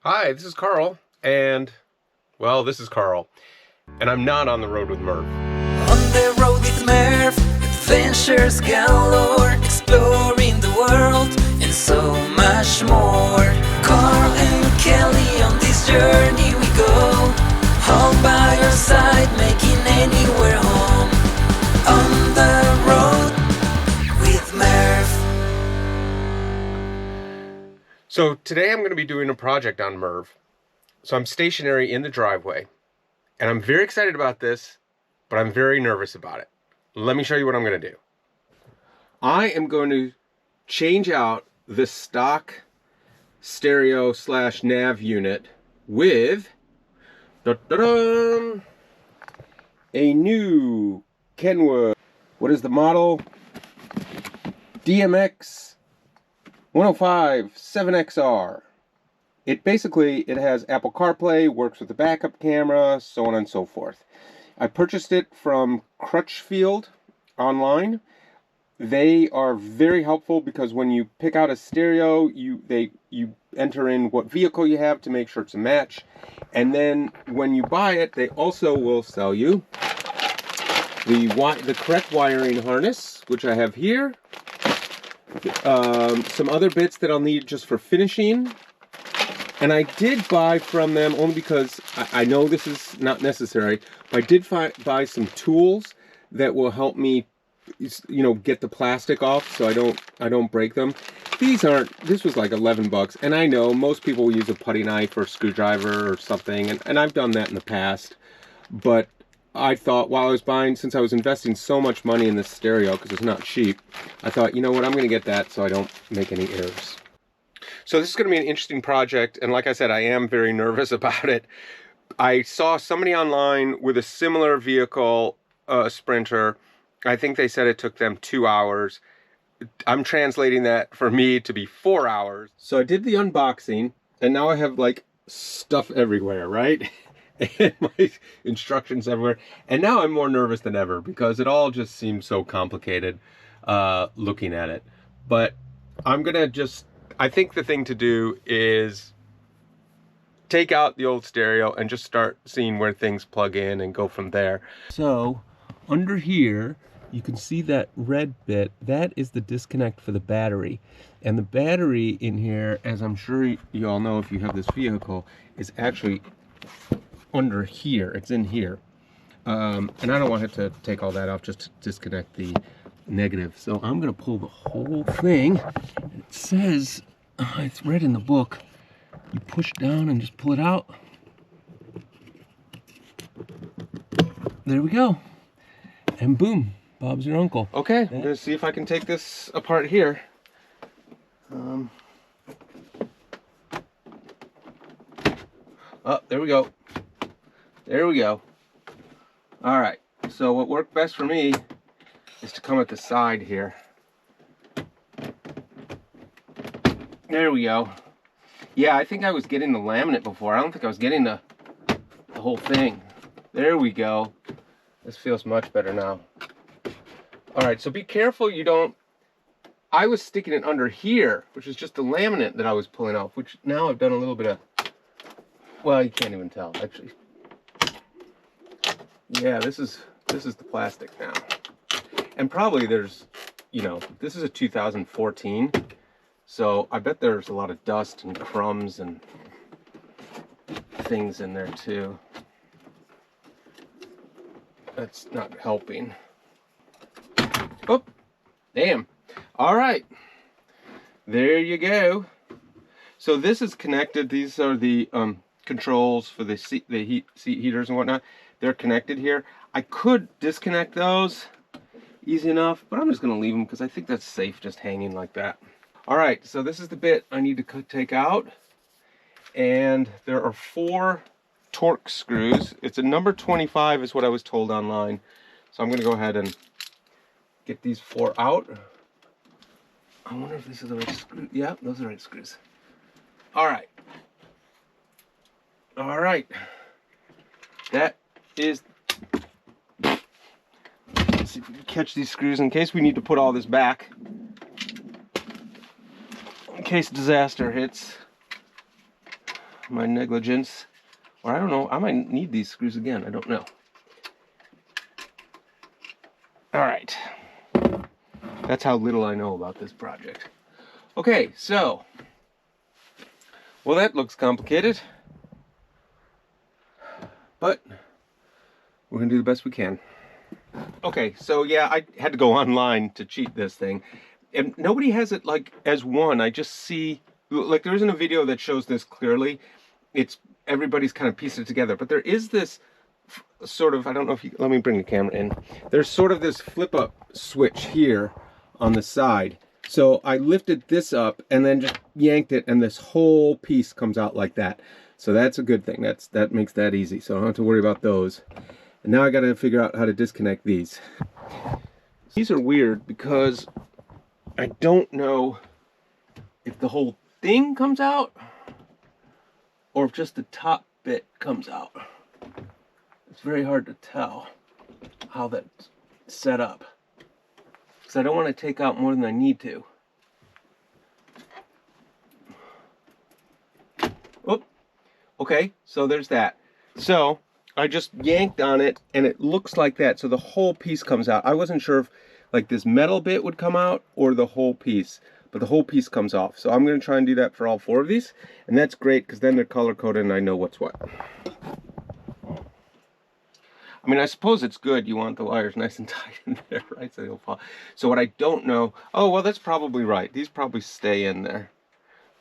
Hi, this is Carl, and, well, this is Carl, and I'm not on the road with Merv. On the road with Merv, adventures galore, exploring the world, and so much more. Carl and Kelly, on this journey we go, all by your side, making anywhere home. On the road with Merv. So today I'm going to be doing a project on Merv. So I'm stationary in the driveway, and I'm very excited about this, but I'm very nervous about it. Let me show you what I'm going to do. I am going to change out the stock stereo / nav unit with a new Kenwood. What is the model? DMX1057XR. It has Apple CarPlay, works with the backup camera, so on and so forth. I purchased it from Crutchfield online. They are very helpful because when you pick out a stereo, you enter in what vehicle you have to make sure it's a match. And then when you buy it, they also will sell you the correct wiring harness, which I have here. Some other bits that I'll need just for finishing. And I did buy from them only because I know this is not necessary, but I did buy some tools that will help me, get the plastic off so I don't break them. This was like 11 bucks, and I know most people will use a putty knife or a screwdriver or something, and I've done that in the past. But I thought while I was buying, since I was investing so much money in this stereo because it's not cheap, I thought, you know what, I'm going to get that so I don't make any errors. So this is going to be an interesting project, and like I said, I am very nervous about it. I saw somebody online with a similar vehicle, Sprinter. I think they said it took them 2 hours. I'm translating that for me to be 4 hours. So I did the unboxing, and now I have like stuff everywhere, right? And my instructions everywhere. And now I'm more nervous than ever because it all just seems so complicated looking at it. But I'm going to I think the thing to do is take out the old stereo and just start seeing where things plug in and go from there. So under here, you can see that red bit. That is the disconnect for the battery. And the battery in here, as I'm sure you all know if you have this vehicle, is actually under here. It's in here. And I don't want to take all that off just to disconnect the negative. So I'm going to pull the whole thing. It says, it's read in the book, you push down and just pull it out. There we go. And boom, Bob's your uncle. Okay, I'm going to see if I can take this apart here. Oh, there we go. There we go. All right, so what worked best for me is to come at the side here. There we go. Yeah, I think I was getting the laminate before. I don't think I was getting the whole thing. There we go. This feels much better now. All right, so be careful you don't... I was sticking it under here, which is just the laminate that I was pulling off, which now I've done a little bit of... Well, you can't even tell, actually. Yeah, this is the plastic now. And probably there's, this is a 2014, so I bet there's a lot of dust and crumbs and things in there too. That's not helping. Oh, damn. All right. There you go. So this is connected. These are the controls for the seat heaters and whatnot. They're connected here. I could disconnect those easy enough, but I'm just going to leave them because I think that's safe just hanging like that. All right, so this is the bit I need to take out, and there are 4 Torx screws. It's a number 25 is what I was told online, so I'm going to go ahead and get these 4 out. I wonder if this is the right screw. Yeah, those are the right screws. All right. All right. That is... Let's see if we can catch these screws in case we need to put all this back. In case disaster hits. my negligence. Or I don't know, I might need these screws again, I don't know. Alright. That's how little I know about this project. Okay, so. Well, that looks complicated. But we're gonna do the best we can. Okay, so yeah, I had to go online to cheat this thing. And nobody has it like as one. I just see, like there isn't a video that shows this clearly. It's, everybody's kind of pieced it together. But there is this sort of, I don't know if you, let me bring the camera in. There's sort of this flip up switch here on the side. So I lifted this up and then just yanked it and this whole piece comes out like that. So that's a good thing. That makes that easy. So I don't have to worry about those. And now I got to figure out how to disconnect these. These are weird because I don't know if the whole thing comes out or if just the top bit comes out. It's very hard to tell how that's set up because I don't want to take out more than I need to. Oh, okay, so there's that. So I just yanked on it and it looks like that. So the whole piece comes out. I wasn't sure if like this metal bit would come out or the whole piece, but the whole piece comes off. So I'm going to try and do that for all 4 of these. And that's great because then they're color coded and I know what's what. I mean, I suppose it's good. You want the wires nice and tight in there, right? So they'll fall. So what I don't know, oh, well, that's probably right. These probably stay in there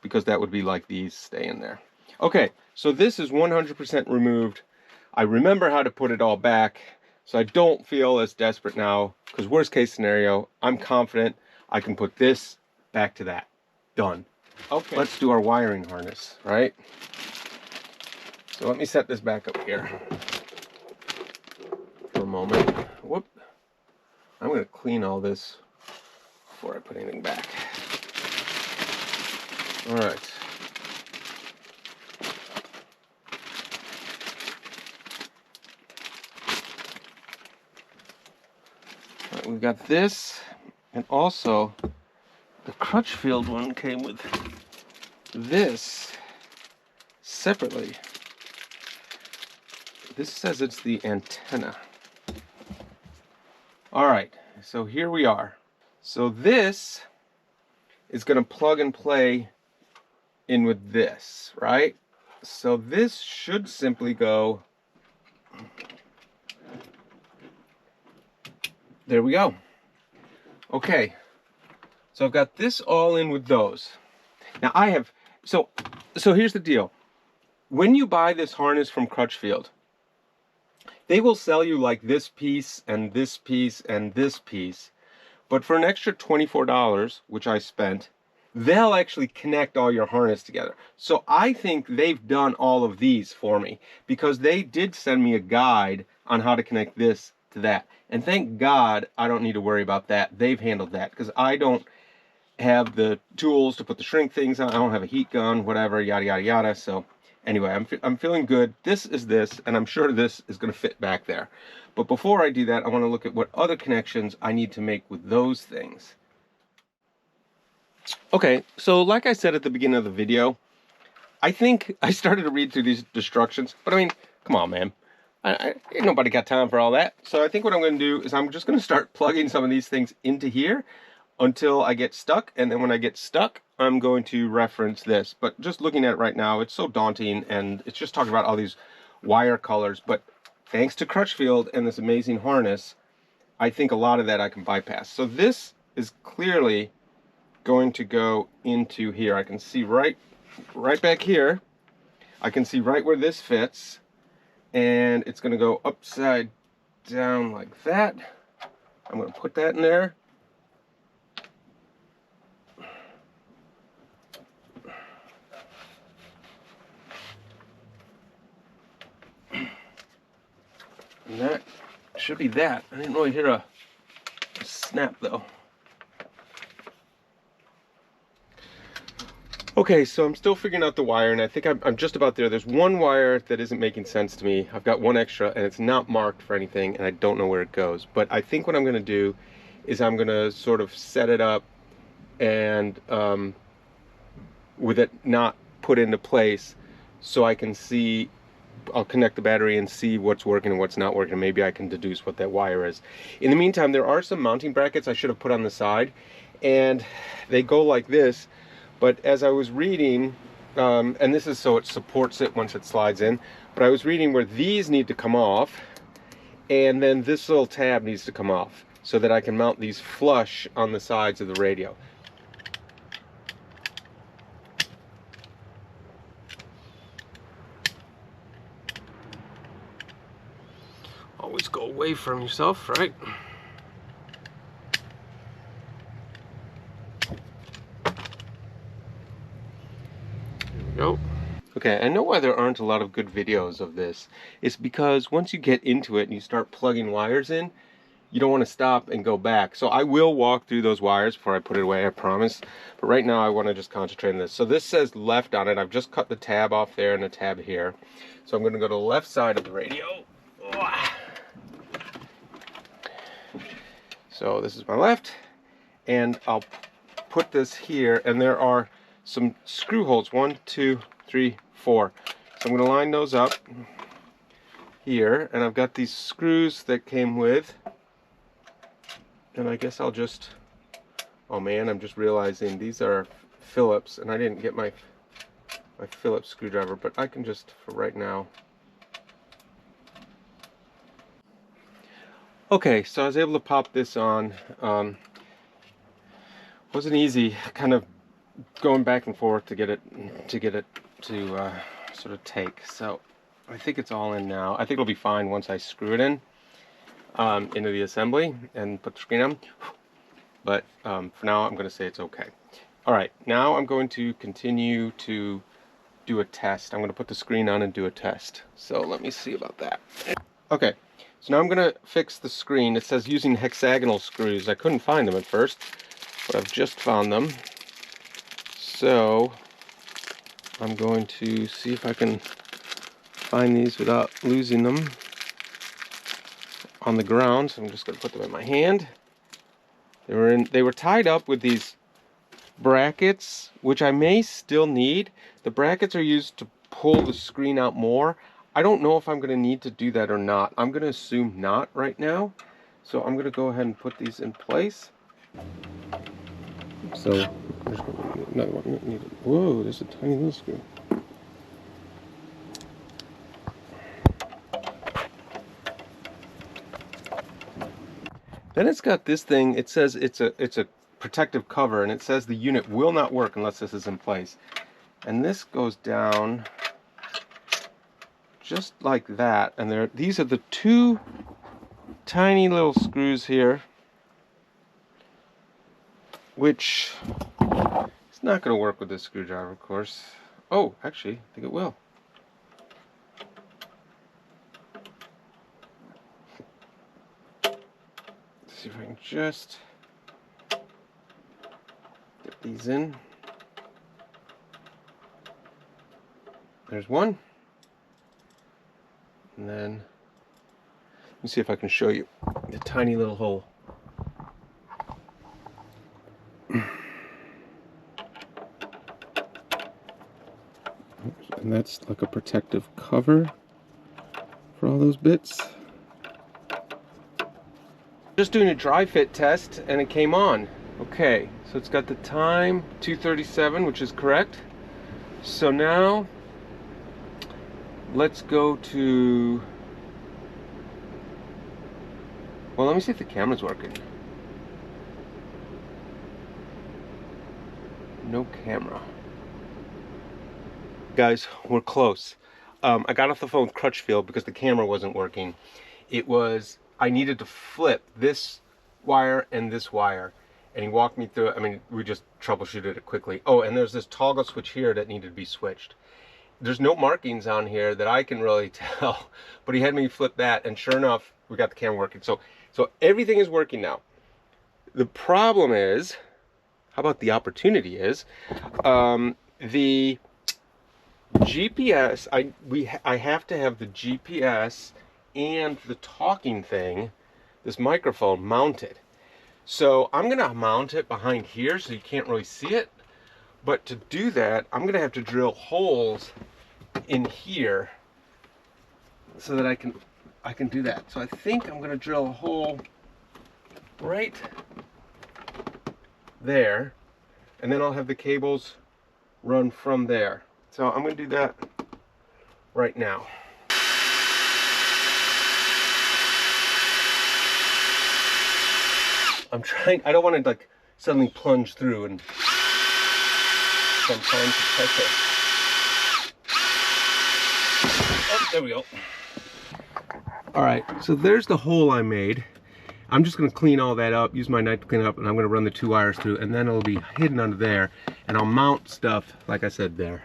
because that would be like these stay in there. Okay, so this is 100% removed. I remember how to put it all back, so I don't feel as desperate now, because worst case scenario, I'm confident I can put this back to that. Done. Okay. Let's do our wiring harness, right? So let me set this back up here for a moment. Whoop. I'm going to clean all this before I put anything back. All right. We've got this, and also the Crutchfield one came with this separately. This says it's the antenna. All right, so here we are. So this is going to plug and play in with this, right? So this should simply go. There we go. Okay, so I've got this all in with those. Now I have, so here's the deal. When you buy this harness from Crutchfield, they will sell you like this piece and this piece and this piece, but for an extra $24, which I spent, they'll actually connect all your harness together. So I think they've done all of these for me because they did send me a guide on how to connect this to that. And thank God I don't need to worry about that. They've handled that because I don't have the tools to put the shrink things on. I don't have a heat gun, whatever, yada, yada, yada. So anyway, I'm feeling good. This is this, and I'm sure this is going to fit back there. But before I do that, I want to look at what other connections I need to make with those things. Okay, so like I said at the beginning of the video, I think I started to read through these instructions, but I mean, come on, man. Ain't nobody got time for all that. So I think what I'm going to do is I'm just going to start plugging some of these things into here until I get stuck. And then when I get stuck, I'm going to reference this. But just looking at it right now, it's so daunting. And it's just talking about all these wire colors. But thanks to Crutchfield and this amazing harness, I think a lot of that I can bypass. So this is clearly going to go into here. I can see right back here. I can see right where this fits. And it's going to go upside down like that. I'm going to put that in there. And that should be that. I didn't really hear a snap though. Okay, so I'm still figuring out the wire, and I think I'm just about there. There's one wire that isn't making sense to me. I've got one extra, and it's not marked for anything, and I don't know where it goes. But I think what I'm going to do is I'm going to sort of set it up and with it not put into place so I can see, I'll connect the battery and see what's working and what's not working. Maybe I can deduce what that wire is. In the meantime, there are some mounting brackets I should have put on the side, and they go like this. But as I was reading, and this is so it supports it once it slides in, but I was reading where these need to come off, and then this little tab needs to come off so that I can mount these flush on the sides of the radio. Always go away from yourself, right? There we go. Okay, I know why there aren't a lot of good videos of this. It's because once you get into it and you start plugging wires in, you don't want to stop and go back. So I will walk through those wires before I put it away, I promise. But right now I want to just concentrate on this. So this says left on it. I've just cut the tab off there and a tab here. So I'm going to go to the left side of the radio. So this is my left, and I'll put this here, and there are some screw holes, 1, 2, 3, 4. So I'm going to line those up here, and I've got these screws that came with, and I guess I'll just, oh man, I'm just realizing these are Phillips, and I didn't get my Phillips screwdriver, but I can just, for right now. Okay, so I was able to pop this on. Wasn't easy, kind of going back and forth to get it to sort of take. So I think it's all in now. I think it'll be fine once I screw it in into the assembly and put the screen on. But for now, I'm going to say it's okay. All right, now I'm going to continue to do a test. I'm going to put the screen on and do a test. So let me see about that. Okay. So now I'm going to fix the screen. It says using hexagonal screws. I couldn't find them at first, but I've just found them. So I'm going to see if I can find these without losing them on the ground. So I'm just going to put them in my hand. They were tied up with these brackets, which I may still need. The brackets are used to pull the screen out more. I don't know if I'm going to need to do that or not. I'm going to assume not right now. So I'm going to go ahead and put these in place. So there's another one. Whoa, there's a tiny little screw. Then it's got this thing. It says it's a protective cover, and it says the unit will not work unless this is in place. And this goes down just like that, and these are the two tiny little screws here, which it's not going to work with this screwdriver, of course. Oh, actually, I think it will. Let's see if I can just get these in. There's one. And then, let me see if I can show you the tiny little hole. And that's like a protective cover for all those bits. Just doing a dry fit test and it came on. Okay, so it's got the time 2:37, which is correct. So now let's go to, well, let me see if the camera's working. No camera. Guys, we're close. I got off the phone with Crutchfield because the camera wasn't working. I needed to flip this wire and this wire, and he walked me through it. I mean, we just troubleshooted it quickly. Oh, and there's this toggle switch here that needed to be switched. There's no markings on here that I can really tell, but he had me flip that, and sure enough, we got the camera working. So everything is working now. The problem is, how about the opportunity is, the GPS, I have to have the GPS and the talking thing, this microphone, mounted. So I'm gonna mount it behind here so you can't really see it. But to do that, I'm gonna have to drill holes in here so that I can do that. So I think I'm gonna drill a hole right there, and then I'll have the cables run from there. So I'm gonna do that right now. I'm trying, I don't want to like suddenly plunge through, and so I'm trying to catch it. Oh, there we go. All right, so there's the hole I made. I'm just gonna clean all that up, use my knife to clean it up, and I'm gonna run the 2 wires through, and then it'll be hidden under there, and I'll mount stuff, like I said, there.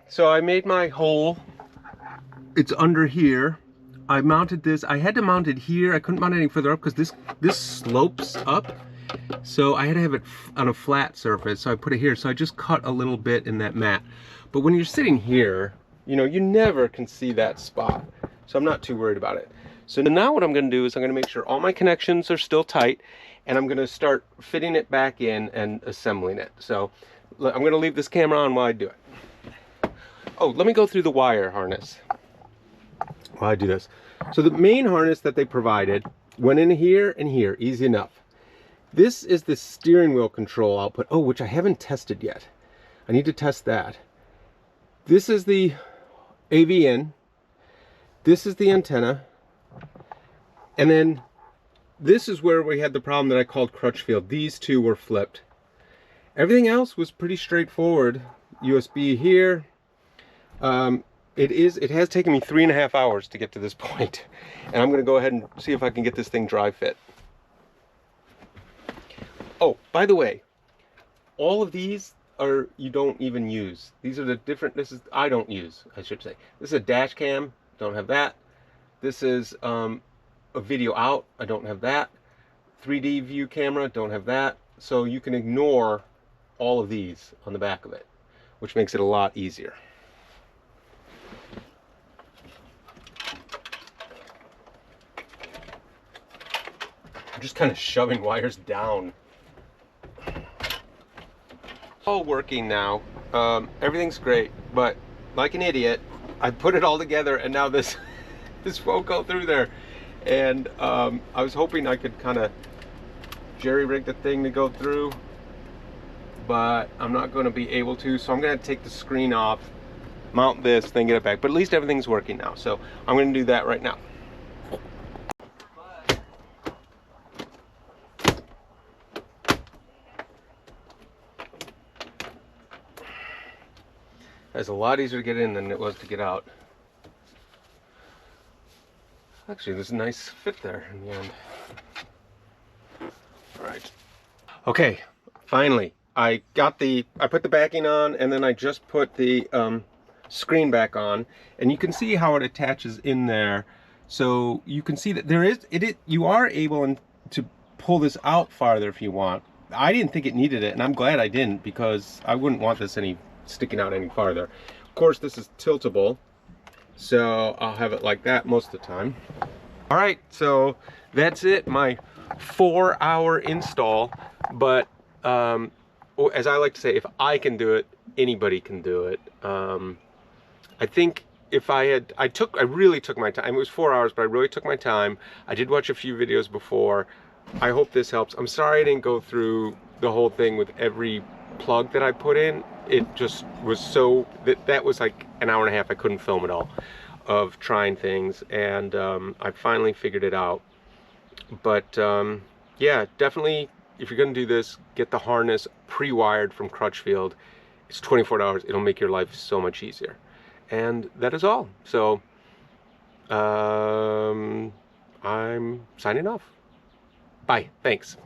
So I made my hole. It's under here. I mounted this. I had to mount it here. I couldn't mount it any further up because this slopes up. So I had to have it on a flat surface. So I put it here. So I just cut a little bit in that mat. But when you're sitting here, you know, you never can see that spot. So I'm not too worried about it. So now what I'm going to do is I'm going to make sure all my connections are still tight, and I'm going to start fitting it back in and assembling it. So I'm going to leave this camera on while I do it. Oh, let me go through the wire harness while I do this. So the main harness that they provided went in here and here, easy enough. This is the steering wheel control output, oh, which I haven't tested yet. I need to test that. This is the AV in. This is the antenna. And then this is where we had the problem that I called Crutchfield. These two were flipped. Everything else was pretty straightforward. USB here. It has taken me 3.5 hours to get to this point. And I'm going to go ahead and see if I can get this thing dry fit. Oh, by the way, all of these are, you don't even use. These are the different, I don't use, I should say. This is a dash cam, don't have that. This is a video out, I don't have that. 3D view camera, don't have that. So you can ignore all of these on the back of it, which makes it a lot easier. I'm just kind of shoving wires down. All working now. Everything's great, but like an idiot, I put it all together and now this won't go through there. And I was hoping I could kind of jerry-rig the thing to go through, but I'm not going to be able to, so I'm going to take the screen off, mount this, then get it back. But at least everything's working now, so I'm going to do that right now. It's a lot easier to get in than it was to get out. Actually, there's a nice fit there in the end. All right. Okay, finally, I put the backing on, and then I just put the screen back on, and you can see how it attaches in there. So you can see that you are able to pull this out farther if you want. I didn't think it needed it, and I'm glad I didn't, because I wouldn't want this sticking out any farther. Of course, this is tiltable, so I'll have it like that most of the time. All right, so that's it, my 4-hour install. But as I like to say, if I can do it, anybody can do it. I think if I really took my time. It was 4 hours, but I really took my time. I did watch a few videos before. I hope this helps. I'm sorry I didn't go through the whole thing with every plug that I put in. It just was so, that was like an hour and a half. I couldn't film it all of trying things, and I finally figured it out. But yeah, definitely, if you're gonna do this, get the harness pre-wired from Crutchfield. It's $24. It'll make your life so much easier. And that is all. So I'm signing off. Bye. Thanks.